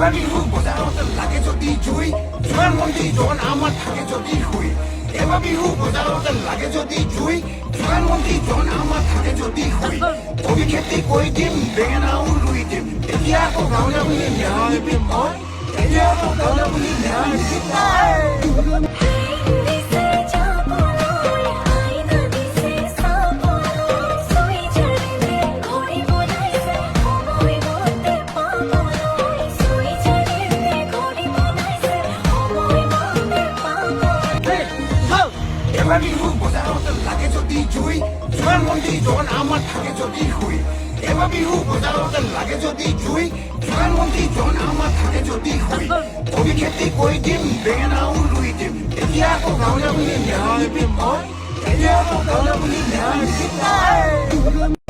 এবাৰ বিহু বজাৰত লাগে যদি জুই জোৱান মন্ত্ৰী জন আমাৰ থাকে যদি শুই এবাৰ বিহু বজাৰত লাগে যদি জুই জোৱান মন্ত্ৰী জন আমাৰ থাকে যদি শুই কবি খেতি কৰি দিম বেঙেনাও ৰুই দিম এতিয়া আকৌ গাঁৱলীয়া বুলি ন্যায় নিপিম মই এতিয়া আকৌ গাঁৱলীয়া বুলি ন্যায় নিপিম এবাৰ বিহু বজাৰত লাগে যদি জুই জোৱান মন্ত্ৰী জন আমাৰ থাকে যদি শুই এবাৰ বিহু বজাৰত লাগে যদি জুই জোৱান মন্ত্ৰী জন আমাৰ থাকে যদি শুই কবি খেতি কৰি দিম বেঙেনাও ৰুই দিম এতিয়া আকৌ গাঁৱলীয়া বুলি ন্যায় নিপিম মই এতিয়া আকৌ গাঁৱলীয়া বুলি ন্যায় নিপিম